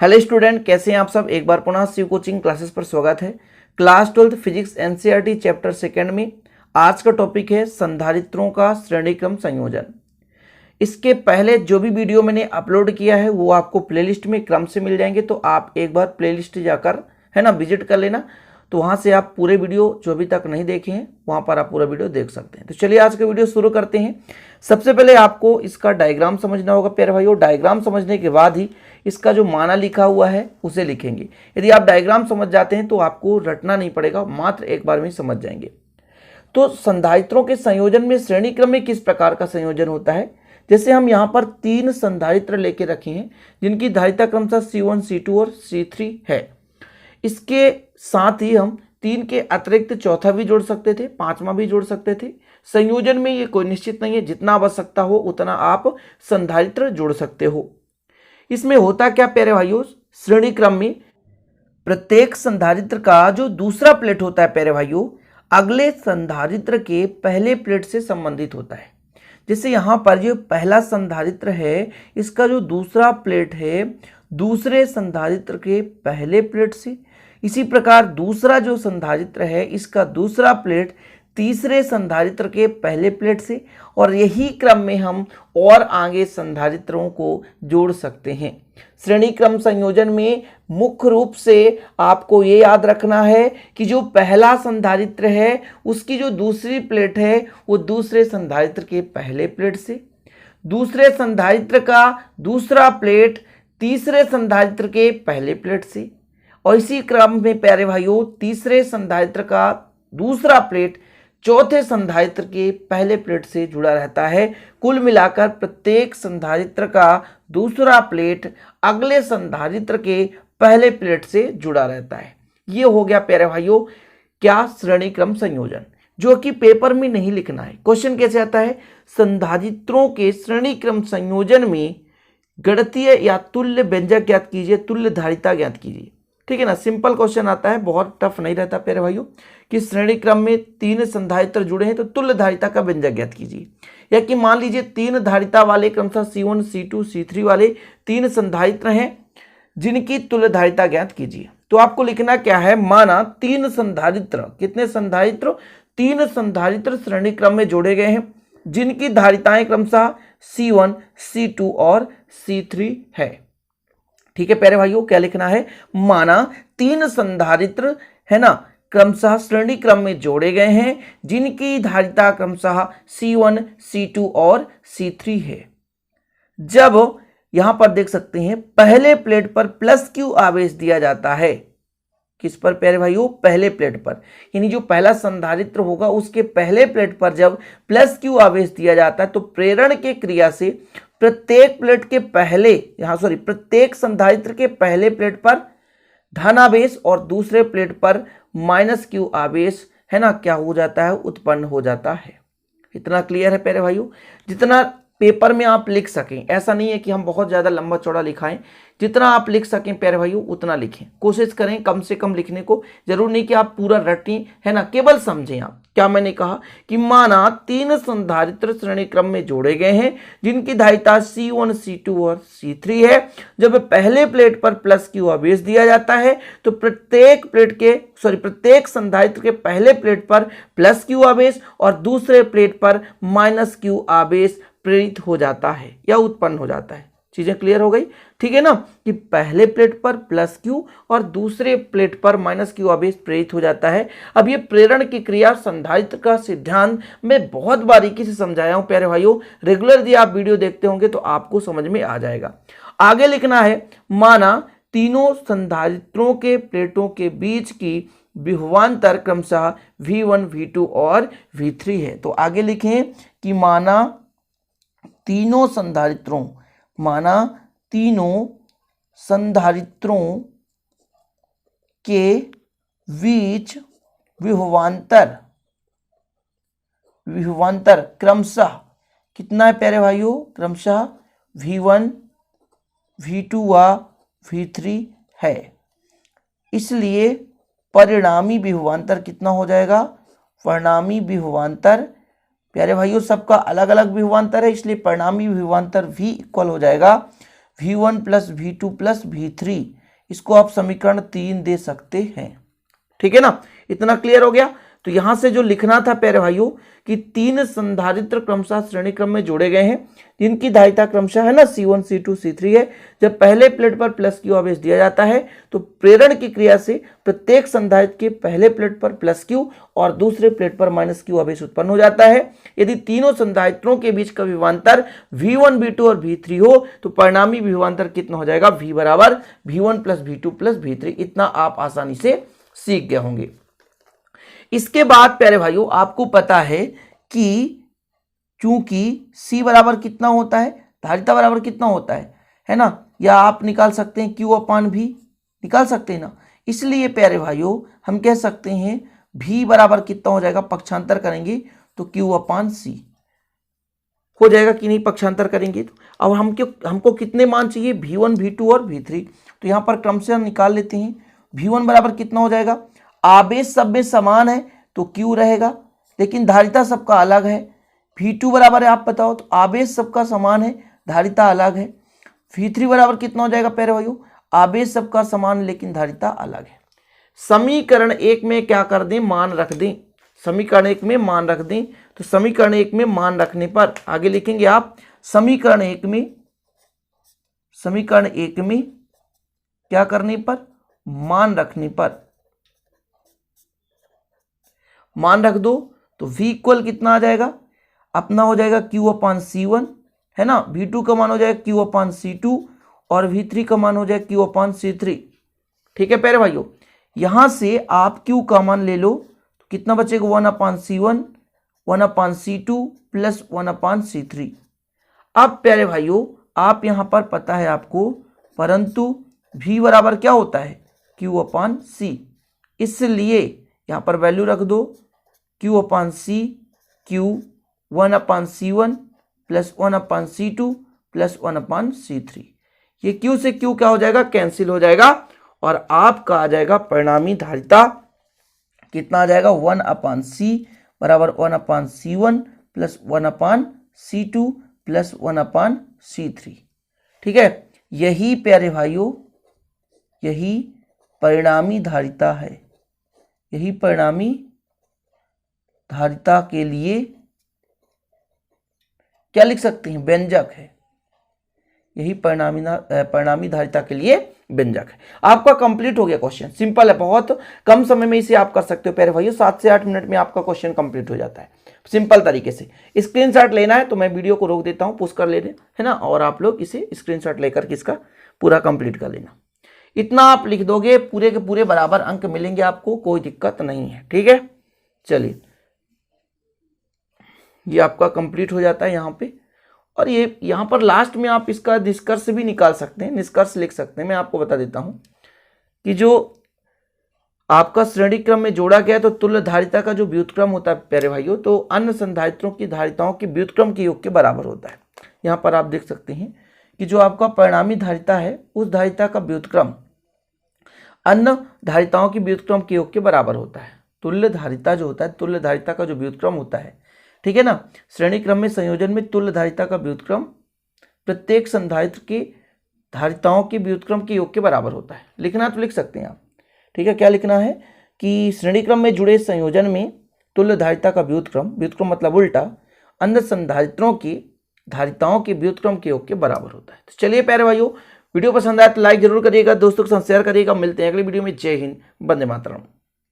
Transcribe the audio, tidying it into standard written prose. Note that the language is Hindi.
हेलो स्टूडेंट, कैसे हैं आप सब। एक बार पुनः शिव कोचिंग क्लासेस पर स्वागत है। Class 12 physics NCERT chapter second में आज का टॉपिक है संधारित्रों का श्रेणीक्रम संयोजन। इसके पहले जो भी वीडियो मैंने अपलोड किया है वो आपको प्लेलिस्ट में क्रम से मिल जाएंगे, तो आप एक बार प्लेलिस्ट जाकर विजिट कर लेना। तो वहाँ से आप पूरे वीडियो जो अभी तक नहीं देखे हैं वहाँ पर आप पूरा वीडियो देख सकते हैं। तो चलिए आज का वीडियो शुरू करते हैं। सबसे पहले आपको इसका डायग्राम समझना होगा प्यारे भाइयों। डायग्राम समझने के बाद ही इसका जो माना लिखा हुआ है उसे लिखेंगे। यदि आप डायग्राम समझ जाते हैं तो आपको रटना नहीं पड़ेगा, मात्र एक बार में समझ जाएंगे। तो संधारित्रों के संयोजन में श्रेणी क्रम में किस प्रकार का संयोजन होता है। जैसे हम यहाँ पर 3 संधारित्र लेके रखे हैं जिनकी धारिता क्रमशः C1, C2 और C3 है। इसके साथ ही हम 3 के अतिरिक्त चौथा भी जोड़ सकते थे, 5वां भी जोड़ सकते थे। संयोजन में ये कोई निश्चित नहीं है, जितना आवश्यकता हो उतना आप संधारित्र जोड़ सकते हो। इसमें होता क्या प्यारे भाइयों, श्रेणी क्रम में प्रत्येक संधारित्र का जो दूसरा प्लेट होता है प्यारे भाइयों, अगले संधारित्र के पहले प्लेट से संबंधित होता है। जैसे यहाँ पर जो पहला संधारित्र है इसका जो दूसरा प्लेट है दूसरे संधारित्र के पहले प्लेट से, इसी प्रकार दूसरा जो संधारित्र है इसका दूसरा प्लेट तीसरे संधारित्र के पहले प्लेट से, और यही क्रम में हम और आगे संधारित्रों को जोड़ सकते हैं। श्रेणी क्रम संयोजन में मुख्य रूप से आपको ये याद रखना है कि जो पहला संधारित्र है उसकी जो दूसरी प्लेट है वो दूसरे संधारित्र के पहले प्लेट से, दूसरे संधारित्र का दूसरा प्लेट तीसरे संधारित्र के पहले प्लेट से, और इसी क्रम में प्यारे भाइयों तीसरे संधारित्र का दूसरा प्लेट चौथे संधारित्र के पहले प्लेट से जुड़ा रहता है। कुल मिलाकर प्रत्येक संधारित्र का दूसरा प्लेट अगले संधारित्र के पहले प्लेट से जुड़ा रहता है। ये हो गया प्यारे भाइयों क्या, श्रेणी क्रम संयोजन, जो कि पेपर में नहीं लिखना है। क्वेश्चन कैसे आता है, संधारित्रों के श्रेणी क्रम संयोजन में गणितीय या तुल्य व्यंजक ज्ञात कीजिए, तुल्य धारिता ज्ञात कीजिए। ठीक है ना, सिंपल क्वेश्चन आता है, बहुत टफ नहीं रहता प्यारे भाइयों। कि श्रेणी क्रम में 3 संधारित्र जुड़े हैं तो तुल्य धारिता का व्यंजक ज्ञात कीजिए। या कि मान लीजिए 3 धारिता वाले क्रमशः C1, C2, C3 वाले 3 संधारित्र हैं जिनकी तुल्य धारिता ज्ञात कीजिए। तो आपको लिखना क्या है, माना 3 संधारित्र, कितने संधारित्र, 3 संधारित्र श्रेणी क्रम में जोड़े गए हैं जिनकी धारिताएं क्रमशः C1, C2 और C3 है। ठीक है प्यारे भाइयों, क्या लिखना है, माना 3 संधारित्र है ना क्रमशः श्रेणी क्रम में जोड़े गए हैं जिनकी धारिता क्रमशः C1, C2 और C3 है। जब यहां पर देख सकते हैं पहले प्लेट पर प्लस Q आवेश दिया जाता है, किस पर प्यारे भाइयों, पहले प्लेट पर, यानी जो पहला संधारित्र होगा उसके पहले प्लेट पर जब प्लस Q आवेश दिया जाता है तो प्रेरण के क्रिया से प्रत्येक प्लेट के पहले प्रत्येक संधारित्र के पहले प्लेट पर धनावेश और दूसरे प्लेट पर -Q आवेश है ना क्या हो जाता है, उत्पन्न हो जाता है। इतना क्लियर है प्यारे भाइयों, जितना पेपर में आप लिख सकें। ऐसा नहीं है कि हम बहुत ज़्यादा लंबा चौड़ा लिखाएं, जितना आप लिख सकें प्यारे भाइयों उतना लिखें, कोशिश करें कम से कम लिखने को। जरूर नहीं कि आप पूरा रटें है ना, केवल समझें आप। क्या मैंने कहा कि माना 3 संधारित्र श्रेणी क्रम में जोड़े गए हैं जिनकी धारिता C1, C2 और C3 है। जब पहले प्लेट पर प्लस Q आवेश दिया जाता है तो प्रत्येक संधारित्र के पहले प्लेट पर प्लस Q आवेश और दूसरे प्लेट पर -Q आवेश प्रेरित हो जाता है या उत्पन्न हो जाता है। चीजें क्लियर हो गई, ठीक है ना, कि पहले प्लेट पर प्लस Q और दूसरे प्लेट पर -Q आवेश प्रेरित हो जाता है। अब ये प्रेरण की क्रिया संधारित्र का सिद्धांत मैं बहुत बारीकी से समझाया हूं प्यारे भाइयों। रेगुलर यदि आप वीडियो देखते होंगे तो आपको समझ में आ जाएगा। आगे लिखना है, माना तीनों संधारित्रों के प्लेटों के बीच की विभवांतर क्रमशः V1, V2 और V3 है। तो आगे लिखें कि माना तीनों संधारित्रों के बीच विभवांतर क्रमशः कितना है प्यारे भाइयों, क्रमशः V1, V2 व V3 है। इसलिए परिणामी विभवांतर कितना हो जाएगा, परिणामी विभवांतर प्यारे भाइयों सबका अलग अलग विभवांतर है, इसलिए परिणामी विभवांतर भी इक्वल हो जाएगा V1 plus V2 plus V3, इसको आप समीकरण 3 दे सकते हैं। ठीक है ना, इतना क्लियर हो गया। तो यहां से जो लिखना था प्यारे भाइयों कि 3 संधारित्र क्रमशः श्रेणी क्रम में जोड़े गए हैं जिनकी धारिता क्रमशः है ना C1 C2 C3 है। जब पहले प्लेट पर प्लस क्यू आवेश दिया जाता है तो प्रेरण की क्रिया से प्रत्येक संधारित्र के पहले प्लेट पर प्लस क्यू और दूसरे प्लेट पर माइनस क्यू आवेश उत्पन्न हो जाता है। यदि तीनों संधारित्रों के बीच का विभवांतर V1 V2 और V3 हो तो परिणामी विभवांतर कितना हो जाएगा, V बराबर V1 plus V2 plus V3। इतना आप आसानी से सीख गए होंगे। इसके बाद प्यारे भाइयों आपको पता है कि चूंकि C बराबर कितना होता है, धारिता बराबर कितना होता है ना, या आप निकाल सकते हैं Q अपान V, निकाल सकते हैं ना। इसलिए प्यारे भाइयों हम कह सकते हैं V बराबर कितना हो जाएगा, पक्षांतर करेंगे तो Q अपान C हो जाएगा कि नहीं, पक्षांतर करेंगे तो। अब हमको कितने मान चाहिए, V1 V2 और V3। तो यहाँ पर क्रम से हम निकाल लेते हैं। V1 बराबर कितना हो जाएगा, आवेश सब में समान है तो Q रहेगा लेकिन धारिता सबका अलग है। V2 बराबर है, आप बताओ, तो आवेश सबका समान है, धारिता अलग है। V3 बराबर कितना हो जाएगा प्यारे भाइयों, आवेश सबका समान लेकिन धारिता अलग है। समीकरण 1 में क्या कर दें, मान रख दें। समीकरण 1 में मान रख दें। तो समीकरण 1 में मान रखने पर आगे लिखेंगे आप, समीकरण 1 में क्या करने पर, मान रखने पर, मान रख दो तो V इक्वल कितना आ जाएगा, अपना हो जाएगा Q अपान C1 है ना, V2 का मान हो जाएगा Q अपान C2 और V3 का मान हो जाएगा Q अपान C3। ठीक है प्यारे भाइयों, यहां से आप Q का मान ले लो तो कितना बचेगा, 1 अपान C1 1 अपान C2 प्लस 1 अपान C3। अब प्यारे भाइयों आप यहां पर पता है आपको, परंतु V बराबर क्या होता है, Q अपान C, इसलिए यहां पर वैल्यू रख दो Q अपान C, Q 1 अपान C1 प्लस 1 अपान C2 प्लस 1 अपान C3। ये Q से Q क्या हो जाएगा, कैंसिल हो जाएगा और आपका आ जाएगा परिणामी धारिता कितना आ जाएगा, 1 अपान C बराबर 1 अपान C1 प्लस 1 अपान C2 प्लस 1 अपान C3। ठीक है, यही प्यारे भाइयों यही परिणामी धारिता है। यही परिणामी धारिता के लिए क्या लिख सकते हैं, व्यंजक है। यही परिणामी धारिता के लिए व्यंजक है। आपका कंप्लीट हो गया क्वेश्चन, सिंपल है, बहुत कम समय में इसे आप कर सकते हो प्यारे भाइयों, 7 से 8 मिनट में आपका क्वेश्चन कंप्लीट हो जाता है सिंपल तरीके से। स्क्रीनशॉट लेना है तो मैं वीडियो को रोक देता हूं, पुश कर लेना है ना, और आप लोग इसे स्क्रीनशॉट लेकर के इसका पूरा कंप्लीट कर लेना। इतना आप लिख दोगे, पूरे के पूरे बराबर अंक मिलेंगे आपको, कोई दिक्कत नहीं है। ठीक है, चलिए ये आपका कंप्लीट हो जाता है यहाँ पे। और ये यहाँ पर लास्ट में आप इसका निष्कर्ष भी निकाल सकते हैं, निष्कर्ष लिख सकते हैं। मैं आपको बता देता हूँ कि जो आपका श्रेणी क्रम में जोड़ा गया तो तुल्य धारिता का जो व्युत्क्रम होता है प्यारे भाइयों, तो अन्य संधारित्रों की धारिताओं के व्युत्क्रम के योग के बराबर होता है। यहाँ पर आप देख सकते हैं कि जो आपका परिणामी धारिता है उस धारिता का व्युत्क्रम अन्य धारिताओं की व्युत्क्रम के योग के बराबर होता है। तुल्य धारिता जो होता है, तुल्य धारिता का जो व्युत्क्रम होता है, ठीक है ना, श्रेणी क्रम में संयोजन में तुल्य धारिता का व्युत्क्रम प्रत्येक संधारित्र की धारिताओं के व्युत्क्रम के योग के बराबर होता है। लिखना तो लिख सकते हैं आप। ठीक है, क्या लिखना है कि श्रेणी क्रम में जुड़े संयोजन में तुल्य धारिता का व्युत्क्रम, व्युत्क्रम मतलब उल्टा, अन्य संधारित्रों की धारिताओं के व्युत्क्रम के योग के बराबर होता है। तो चलिए प्यारे भाइयों, वीडियो पसंद आया तो लाइक जरूर करिएगा, दोस्तों के साथ शेयर करिएगा। मिलते हैं अगली वीडियो में। जय हिंद, वंदे मातरम।